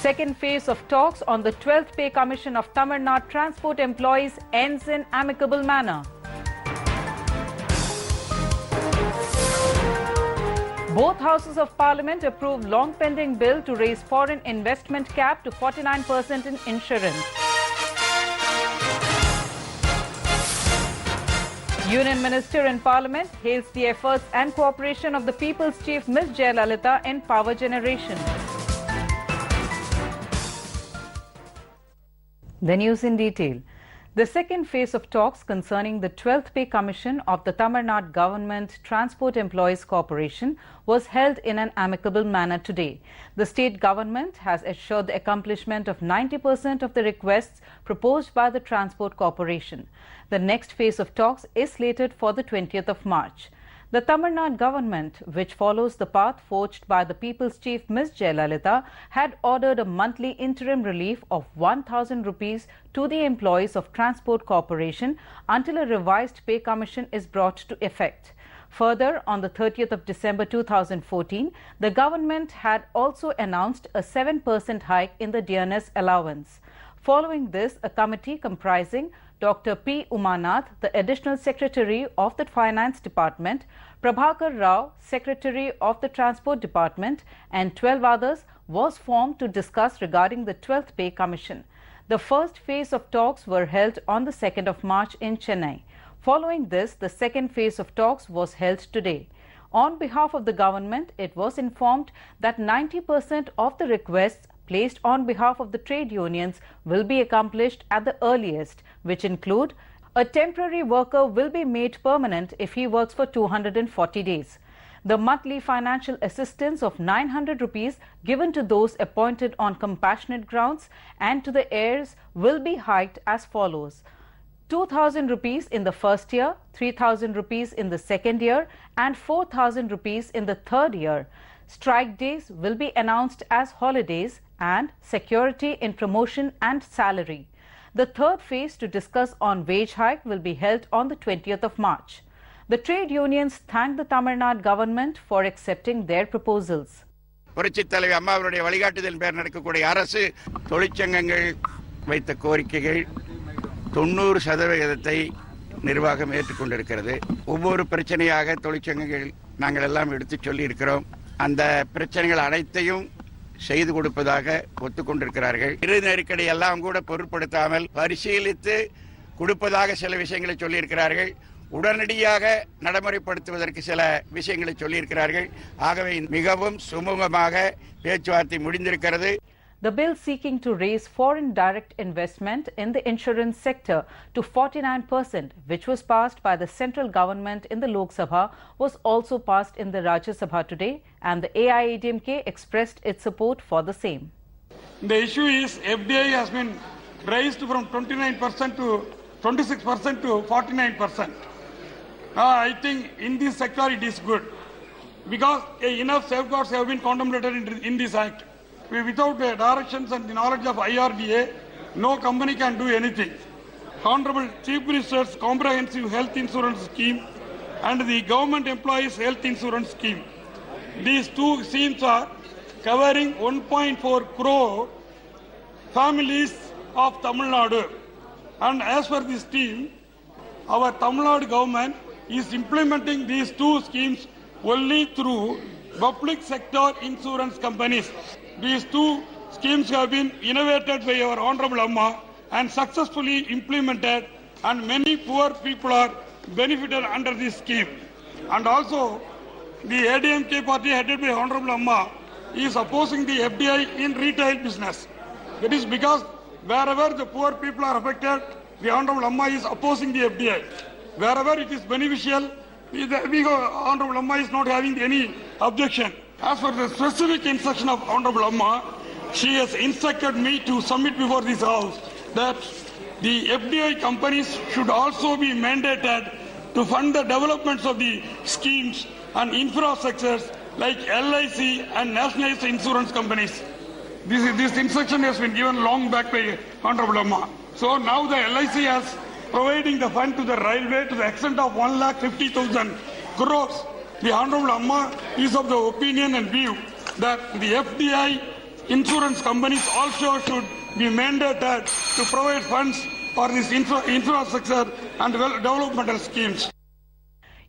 Second phase of talks on the 12th Pay Commission of Tamil Nadu transport employees ends in amicable manner. Both houses of parliament approved long-pending bill to raise foreign investment cap to 49% in insurance. Union Minister in Parliament hails the efforts and cooperation of the People's Chief Ms. Jaya in power generation. The news in detail. The second phase of talks concerning the 12th Pay Commission of the Tamil Nadu Government Transport Employees Corporation was held in an amicable manner today. The state government has assured the accomplishment of 90% of the requests proposed by the Transport Corporation. The next phase of talks is slated for the 20th of March. The Tamil Nadu government, which follows the path forged by the People's Chief Ms. Jaya, had ordered a monthly interim relief of 1,000 rupees to the employees of Transport Corporation until a revised pay commission is brought to effect. Further, on the 30th of December 2014, the government had also announced a 7% hike in the dearness allowance. Following this, a committee comprising Dr. P. Umanath, the Additional Secretary of the Finance Department, Prabhakar Rao, Secretary of the Transport Department, and 12 others was formed to discuss regarding the 12th Pay Commission. The first phase of talks were held on the 2nd of March in Chennai. Following this, the second phase of talks was held today. On behalf of the government, it was informed that 90% of the requests placed on behalf of the trade unions will be accomplished at the earliest, which include a temporary worker will be made permanent if he works for 240 days. The monthly financial assistance of 900 rupees given to those appointed on compassionate grounds and to the heirs will be hiked as follows: 2,000 rupees in the first year, 3,000 rupees in the second year, and 4,000 rupees in the third year. Strike days will be announced as holidays and security in promotion and salary. The third phase to discuss on wage hike will be held on the 20th of March. The trade unions thank the Tamil Nadu government for accepting their proposals. புரட்சித் தலைவி அம்மாவுடைய வழிகாட்டுதலின் பேர் நடக்கக்கூடிய அரசு தொழிற்சங்கங்கள் வைத்த கோரிக்கைகள் 90% நிர்வாகம் ஏற்றுக்கொண்டிருக்கிறது. ஒவ்வொரு பிரச்சனையாக தொழிற்சங்கங்கள் நாங்கள் எல்லாம் எடுத்து சொல்லி இருக்கிறோம். அந்த பிரச்சனைகள் அனைத்தையும் செய்து கொடுப்பதாக ஒத்துக்கொண்டிருக்கிறார்கள். இரு நெருக்கடி எல்லாம் கூட பொருட்படுத்தாமல் பரிசீலித்து கொடுப்பதாக சில விஷயங்களை சொல்லியிருக்கிறார்கள். உடனடியாக நடைமுறைப்படுத்துவதற்கு சில விஷயங்களை சொல்லியிருக்கிறார்கள். ஆகவே மிகவும் சுமூகமாக பேச்சுவார்த்தை முடிந்திருக்கிறது. The bill seeking to raise foreign direct investment in the insurance sector to 49%, which was passed by the central government in the Lok Sabha, was also passed in the Rajya Sabha today, and the AIADMK expressed its support for the same. The issue is FDI has been raised from 29% to 26% to 49%. I think in this sector it is good because enough safeguards have been contemplated in this act. Without the directions and the knowledge of IRDA, no company can do anything. Honorable Chief Minister's Comprehensive Health Insurance Scheme and the Government Employees Health Insurance Scheme. These two schemes are covering 1.4 crore families of Tamil Nadu. And as per this scheme, our Tamil Nadu government is implementing these two schemes only through public sector insurance companies. These two schemes have been innovated by our Honorable Amma and successfully implemented, and many poor people are benefited under this scheme. And also, the ADMK party headed by Honorable Amma is opposing the FDI in retail business. That is because wherever the poor people are affected, the Honorable Amma is opposing the FDI. Wherever it is beneficial, Honorable Amma is not having any objection. As for the specific instruction of Honorable Amma, she has instructed me to submit before this House that the FDI companies should also be mandated to fund the developments of the schemes and infrastructures like LIC and nationalized insurance companies. This instruction has been given long back by Honorable Amma. So now the LIC has providing the fund to the railway to the extent of 1,50,000 crores. The Honorable Amma is of the opinion and view that the FDI insurance companies also should be mandated to provide funds for this infrastructure and developmental schemes.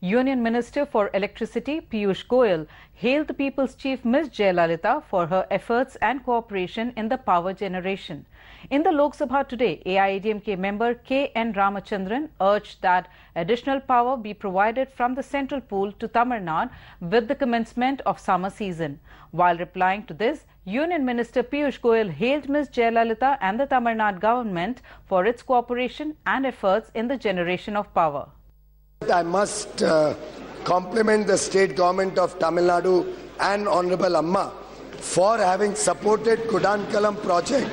Union Minister for Electricity Piyush Goyal hailed the People's Chief Ms. Jaya for her efforts and cooperation in the power generation. In the Lok Sabha today, AIADMK member K.N. Ramachandran urged that additional power be provided from the central pool to Tamil Nadu with the commencement of summer season. While replying to this, Union Minister Piyush Goyal hailed Ms. Jaya and the Tamil Nadu government for its cooperation and efforts in the generation of power. I must compliment the state government of Tamil Nadu and Honorable Amma for having supported Kudankalam project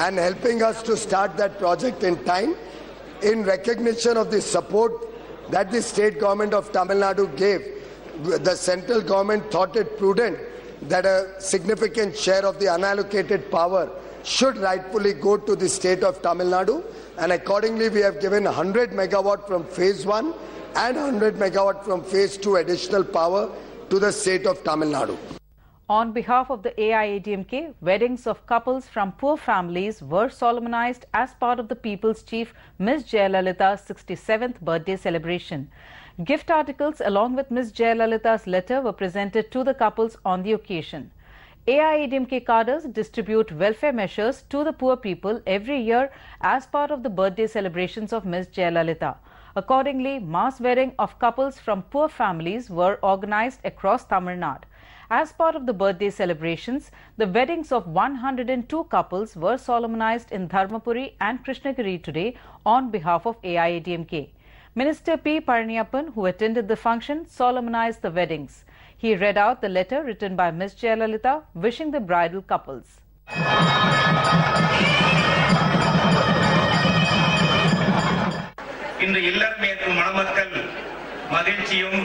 and helping us to start that project in time. In recognition of the support that the state government of Tamil Nadu gave, the central government thought it prudent that a significant share of the unallocated power should rightfully go to the state of Tamil Nadu, and accordingly we have given 100 megawatt from phase 1 and 100 megawatt from phase 2 additional power to the state of Tamil Nadu. On behalf of the AIADMK, weddings of couples from poor families were solemnized as part of the People's Chief Ms. Jayalalitha's 67th birthday celebration. Gift articles along with Ms. Jayalalitha's letter were presented to the couples on the occasion. AIADMK cadres distribute welfare measures to the poor people every year as part of the birthday celebrations of Ms. Jayalalitha. Accordingly, mass wedding of couples from poor families were organized across Tamil Nadu. As part of the birthday celebrations, the weddings of 102 couples were solemnized in Dharmapuri and Krishnagiri today on behalf of AIADMK. Minister P. Palaniappan, who attended the function, solemnized the weddings. He read out the letter written by Ms. Jayalalitha wishing the bridal couples. இன்று இல்லறம் ஏற்றும் மணமக்கள் மகிழ்ச்சியும்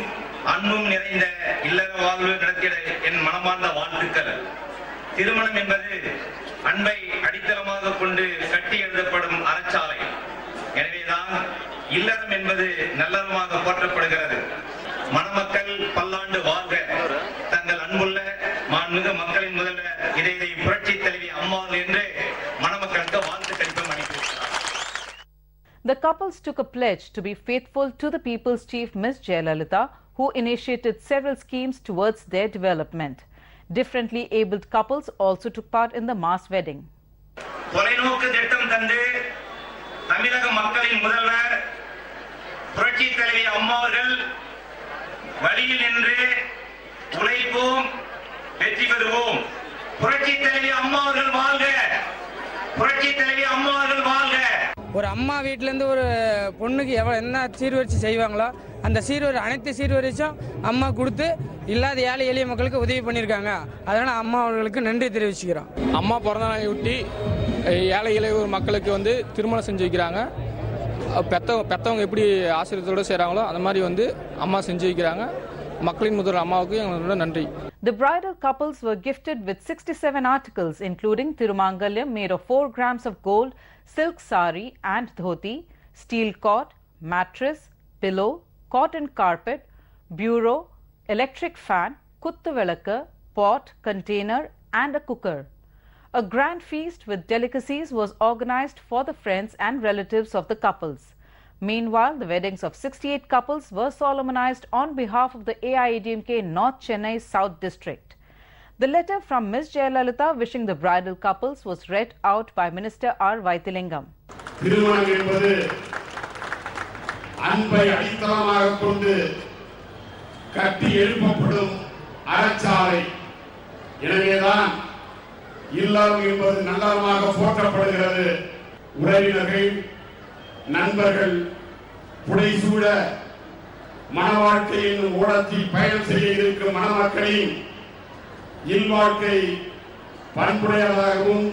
அன்பும் நிறைந்த இல்லற வாழ்வு நடத்திட என் மனமார்ந்த வாழ்த்துக்கள். திருமணம் என்பது அன்பை அடித்தளமாக கொண்டு கட்டி எழுதப்படும் அறச்சாலை. எனவேதான் இல்லறம் என்பது நல்லறமாக போற்றப்படுகிறது. மணமக்கள் பல்லாண்டு வாழ்க, தங்கள் அன்புள்ள மாண்புமிகு மக்களின் முதல்வர் இதை புரட்சி தலைவி அம்மாள் என்று மணமக்களுக்கு வாழ்த்து கடிதம் அனுப்பியிருக்கிறார். The couples took a pledge to be faithful to the People's Chief Ms. Jayalalitha, who initiated several schemes towards their development. Differently abled couples also took part in the mass wedding. தொலைநோக்கு திட்டம் தந்து தமிழக மக்களின் முதல்வர் புரட்சி தலைவி அம்மா அவர்கள் வழியில் நின்று உழைப்போம், வெற்றி பெறுவோம். புரட்சி தலைவி அம்மா அவர்கள் வாழ்க, புரட்சி தலைவி அம்மா அவர்கள் வாழ்க. ஒரு அம்மா வீட்டிலேருந்து ஒரு பொண்ணுக்கு என்ன சீர்வரிசை செய்வாங்களோ அந்த அனைத்து சீர்வரிசையும் அம்மா கொடுத்து இல்லாத ஏழை எளிய மக்களுக்கு உதவி பண்ணியிருக்காங்க. அதனால் அம்மா அவர்களுக்கு நன்றி தெரிவிச்சுக்கிறோம். அம்மா பிறந்த நாளை ஒட்டி ஏழை எளிய மக்களுக்கு திருமணம் செஞ்சு வைக்கிறாங்க. பெற்றவங்க எப்படி ஆசீர்வாதத்தோடு செய்கிறாங்களோ அந்த மாதிரி அம்மா செஞ்சு வைக்கிறாங்க. மக்களின் முதல்வர் அம்மாவுக்கு எங்களோட நன்றி. The bridal couples were gifted with 67 articles including Tirumangalyam made of 4 grams of gold, silk sari and dhoti, steel cot, mattress, pillow, cotton carpet, bureau, electric fan, kuttu velakku, pot, container and a cooker. A grand feast with delicacies was organized for the friends and relatives of the couples. Meanwhile, the weddings of 68 couples were solemnized on behalf of the AIADMK North Chennai South District. The letter from Ms. Jayalalitha wishing the bridal couples was read out by Minister R. Vaithilingam. திருமணம் என்பது அன்பை அடித்தளமாக கொண்டு கட்டி எழுப்பப்படும் அறச்சாலை. எனவேதான் இல்லறம் என்பது நல்லறமாக போற்றப்படுகிறது. உறவினர்கள், நண்பர்கள் புடைசூழ மணவாழ்க்கையின் ஓடத்தில் பயணம் செய்ய இருக்கும் மணமக்களின் இல்வாழ்க்கை பண்புடையதாகவும்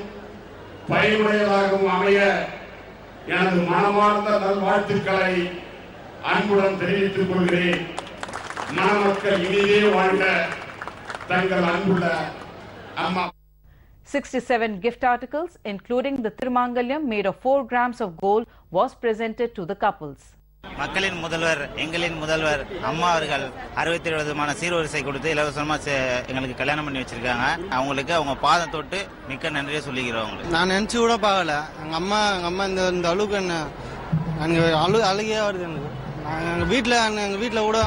பயனுடையதாகவும் அமைய எனது மனமார்ந்த நல்வாழ்த்துக்களை அன்புடன் தெரிவித்துக் கொள்கிறேன். மணமக்கள் இனிதே வாழ்க, தங்கள் அன்புள்ள அம்மா. 67 gift articles, including the Tirumangalyam made of 4 grams of gold, was presented to the couples. மக்களின் முதல்வர், எங்களின் முதல்வர் அம்மா அவர்கள் 67 விதமான சீர்வரிசை கொடுத்து இலவசமாக எங்களுக்கு கல்யாணம் பண்ணி வச்சிருக்காங்க. அவங்களுக்கு அவங்க பாதம் தொட்டு மிக்க நன்றியை சொல்லிக்கிறோம். நான் நினச்சி கூட பார்க்கல. எங்கள் அம்மா இந்த அளவுக்கு எனக்கு அழுகையாக வருது. எனக்கு எங்கள் வீட்டில் கூட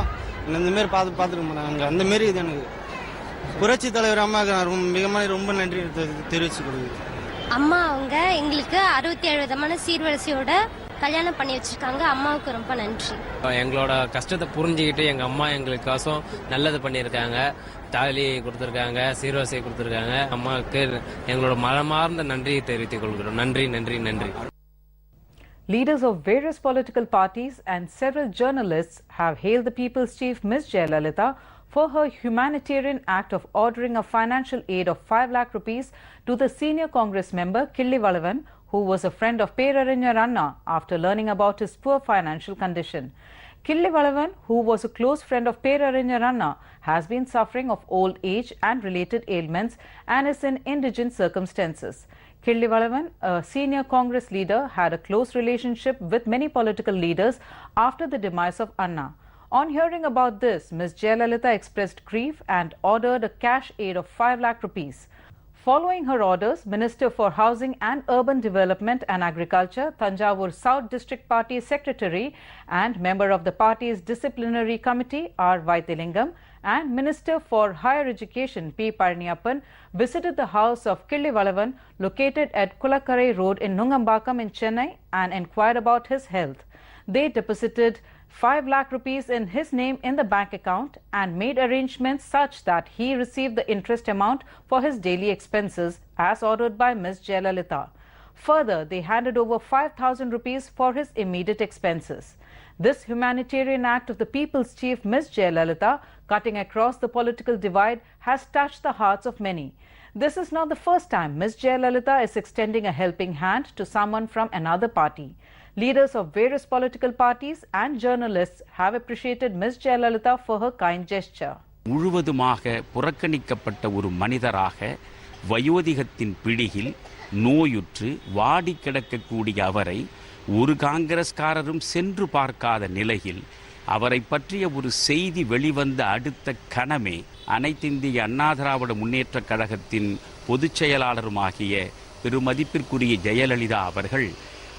இந்தமாரி பார்த்துருக்க மாட்டாங்க. அந்தமாரி இது எனக்கு புரட்சி தலைவர் அம்மாவுக்கு நான் ரொம்ப நன்றி தெரிவிச்சு கொடுக்குது. அம்மா அவங்க எங்களுக்கு 67 விதமான சீர்வரிசையோட கல்யாணம் பண்ணி வச்சிருக்காங்க. அம்மாவுக்கு ரொம்ப நன்றி. எங்களோட கஷ்டத்தை புரிஞ்சுக்கிட்டு எங்க அம்மா எங்களுக்காசும் நல்லது பண்ணியிருக்காங்க. தாலி கொடுத்துருக்காங்க, சீர்வரிசை கொடுத்துருக்காங்க. அம்மாவுக்கு எங்களோட மனமார்ந்த நன்றியை தெரிவித்துக் கொள்கிறோம். நன்றி நன்றி நன்றி. Leaders of various political parties and several journalists have hailed the People's Chief Ms. Jaya for her humanitarian act of ordering a financial aid of 5 lakh rupees to the senior Congress member Killi Valavan, who was a friend of Perarinyar Anna after learning about his poor financial condition. Killi Valavan, who was a close friend of Perarinyar Anna, has been suffering of old age and related ailments and is in indigent circumstances. Killi Valavan, a senior Congress leader, had a close relationship with many political leaders after the demise of Anna. On hearing about this, Ms. Jaya expressed grief and ordered a cash aid of 5 lakh rupees. Following her orders, Minister for Housing and Urban Development and Agriculture, Thanjavur South District Party Secretary and member of the party's Disciplinary Committee, R. Vaithilingam, and Minister for Higher Education, P. Palaniyappan, visited the house of Killi Valavan, located at Kulakkarai Road in Nungambakam in Chennai, and inquired about his health. They deposited 5 lakh rupees in his name in the bank account and made arrangements such that he received the interest amount for his daily expenses as ordered by Ms. Jaya. Further, they handed over 5,000 rupees for his immediate expenses. This humanitarian act of the People's Chief Ms. Jaya, cutting across the political divide, has touched the hearts of many. This is not the first time Ms. Jaya is extending a helping hand to someone from another party. Leaders of various political parties and journalists have appreciated Ms. Jaya for her kind gesture. முழுவதுமாக புறக்கணிக்கப்பட்ட ஒரு மனிதராக வயோதிகத்தின் பிடியில் நோயுற்று வாடி கிடக்கக்கூடிய அவரை ஒரு காங்கிரஸ்காரரும் சென்று பார்க்காத நிலையில் அவரை பற்றிய ஒரு செய்தி வெளிவந்த அடுத்த கணமே அனைத்திந்திய அண்ணா திராவிட முன்னேற்றக் கழகத்தின் பொதுச் செயலாளருமாகிய பெருமதிப்பிற்குரிய ஜெயலலிதா அவர்கள்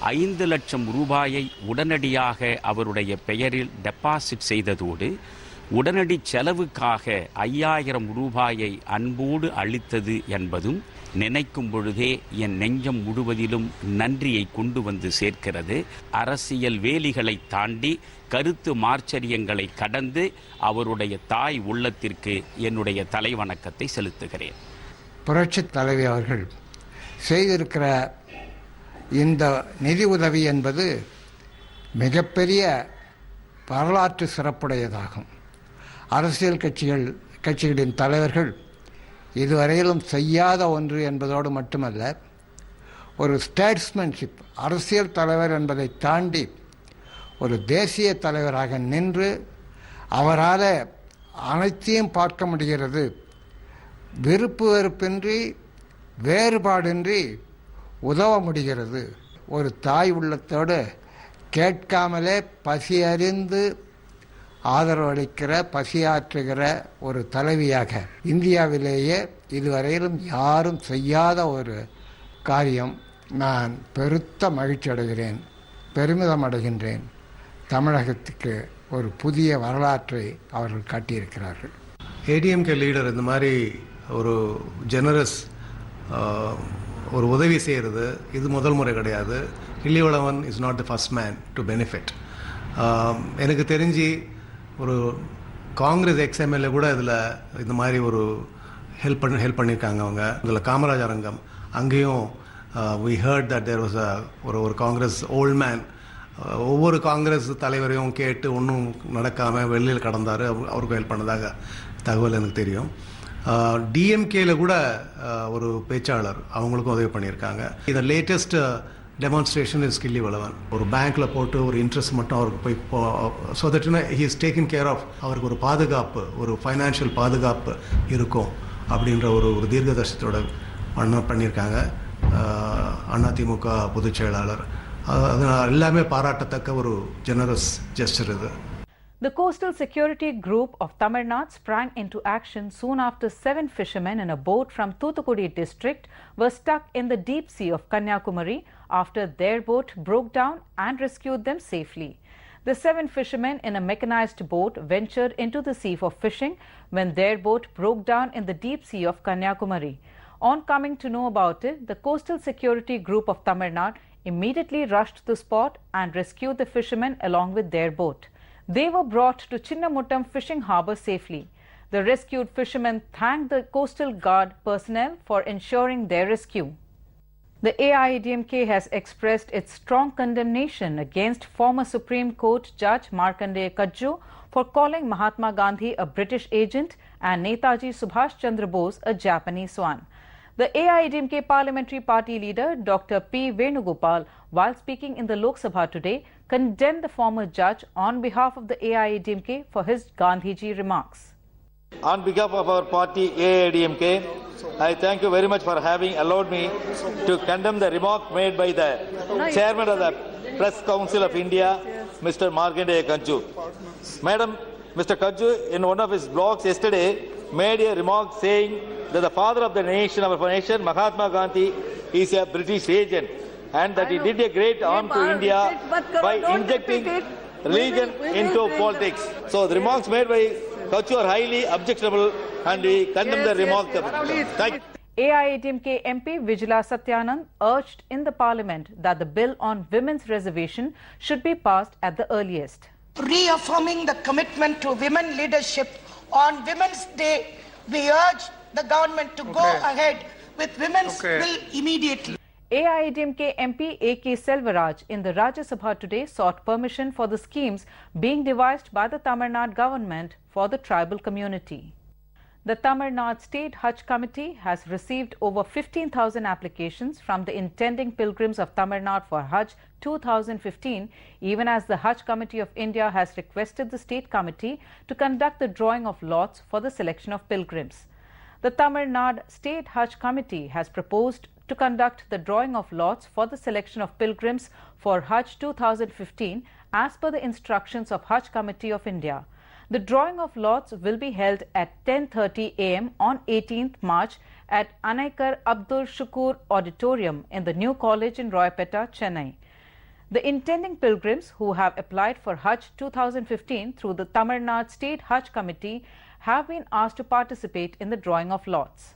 5 லட்சம் ரூபாயை உடனடியாக அவருடைய பெயரில் டெபாசிட் செய்ததோடு உடனடி செலவுக்காக 5000 ரூபாயை அன்போடு அளித்தது என்பதும் நினைக்கும் பொழுதே என் நெஞ்சம் முழுவதிலும் நன்றியை கொண்டு வந்து சேர்க்கிறது. அரசியல் வேலிகளை தாண்டி கருத்து மார்ச்சரியங்களை கடந்து அவருடைய தாய் உள்ளத்திற்கு என்னுடைய தலைவணக்கத்தை செலுத்துகிறேன். புரட்சி தலைவி அவர்கள் செய்திருக்கிற இந்த நிதி உதவி என்பது மிகப்பெரிய வரலாற்று சிறப்புடையதாகும். அரசியல் கட்சிகளின் தலைவர்கள் இதுவரையிலும் செய்யாத ஒன்று என்பதோடு மட்டுமல்ல, ஒரு ஸ்டேட்ஸ்மேன்ஷிப், அரசியல் தலைவர் என்பதை தாண்டி ஒரு தேசிய தலைவராக நின்று அவரால் அனைத்தையும் பார்க்க முடிகிறது. விருப்பு வெறுப்பின்றி வேறுபாடின்றி உதவ முடிகிறது. ஒரு தாய் உள்ளத்தோடு கேட்காமலே பசி அறிந்து ஆதரவு அளிக்கிற, பசியாற்றுகிற ஒரு தலைவியாக இந்தியாவிலேயே இதுவரையிலும் யாரும் செய்யாத ஒரு காரியம். நான் பெருத்த மகிழ்ச்சி அடைகிறேன், பெருமிதம் அடைகின்றேன். தமிழகத்துக்கு ஒரு புதிய வரலாற்றை அவர்கள் காட்டியிருக்கிறார்கள். ஏடிஎம்கே லீடர் இந்த மாதிரி ஒரு ஜெனரஸ் ஒரு உதவி செய்கிறது இது முதல் முறை கிடையாது. கிள்ளி Valavan is not the first man to benefit. எனக்கு தெரிஞ்சு ஒரு காங்கிரஸ் எக்ஸ்எம்எல்ஏ கூட இதில் இந்த மாதிரி ஒரு ஹெல்ப் பண்ணியிருக்காங்க. அவங்க இதில் காமராஜ் அரங்கம் அங்கேயும் we heard that there was ஒரு காங்கிரஸ் ஓல்ட் மேன் ஒவ்வொரு காங்கிரஸ் தலைவரையும் கேட்டு ஒன்றும் நடக்காமல் வெளியில் கடந்தார், அவருக்கும் ஹெல்ப் பண்ணதாக தகவல் எனக்கு தெரியும். டிஎம்கேல கூட ஒரு பேச்சாளர் அவங்களுக்கும் உதவி பண்ணியிருக்காங்க. இந்த லேட்டஸ்ட் டெமான்ஸ்ட்ரேஷன் இஸ் கிள்ளி வளவன். ஒரு பேங்க்கில் போட்டு ஒரு இன்ட்ரெஸ்ட் மட்டும் அவருக்கு போய் so that he is taken care of, அவருக்கு ஒரு பாதுகாப்பு, ஒரு ஃபைனான்ஷியல் பாதுகாப்பு இருக்கும் அப்படின்ற ஒரு தீர்க்கதர்ஷத்தோட பண்ணியிருக்காங்க அதிமுக பொதுச் செயலாளர் அதனால் எல்லாமே பாராட்டத்தக்க ஒரு ஜெனரஸ் ஜெஸ்டர் இது. The coastal security group of Tamil Nadu sprang into action soon after 7 fishermen in a boat from Thoothukudi district were stuck in the deep sea of Kanyakumari after their boat broke down and rescued them safely. The 7 fishermen in a mechanized boat ventured into the sea for fishing when their boat broke down in the deep sea of Kanyakumari. On coming to know about it, the coastal security group of Tamil Nadu immediately rushed to the spot and rescued the fishermen along with their boat. They were brought to Chinnamuttam fishing harbour safely. The rescued fishermen thanked the coastal guard personnel for ensuring their rescue. The AIADMK has expressed its strong condemnation against former Supreme Court Judge Markandeya Kajju for calling Mahatma Gandhi a British agent and Netaji Subhash Chandra Bose a Japanese one. The AIADMK parliamentary party leader Dr. P. Venugopal, while speaking in the Lok Sabha today, condemned the former judge on behalf of the AIADMK for his Gandhiji remarks. On behalf of our party AIADMK, I thank you very much for having allowed me to condemn the remark made by the chairman of the Press Council of India, Mr. Markandeya Kajju. Madam, Mr. Kajju, in one of his blogs yesterday, made a remark saying that the father of the nation, our nation, Mahatma Gandhi, is a British agent, and that he did a great harm to India by injecting religion into politics. So the remarks made by Kajju are highly objectionable, and we condemn the remark. Thank you. AIADMK MP Vijila Satyanand urged in the parliament that the bill on women's reservation should be passed at the earliest. Reaffirming the commitment to women leadership on Women's Day, we urge the government to go ahead with Women's Bill immediately. AIADMK MP A.K. Selvaraj in the Rajya Sabha today sought permission for the schemes being devised by the Tamil Nadu government for the tribal community. The Tamil Nadu State Hajj Committee has received over 15,000 applications from the intending pilgrims of Tamil Nadu for Hajj 2015, even as the Hajj Committee of India has requested the State Committee to conduct the drawing of lots for the selection of pilgrims. The Tamil Nadu State Hajj Committee has proposed to conduct the drawing of lots for the selection of pilgrims for Hajj 2015 as per the instructions of Hajj Committee of India. The drawing of lots will be held at 10:30 a.m. on 18th March at Anaikar Abdul Shukur Auditorium in the New College in Royapeta, Chennai. The intending pilgrims who have applied for Hajj 2015 through the Tamil Nadu State Hajj Committee have been asked to participate in the drawing of lots.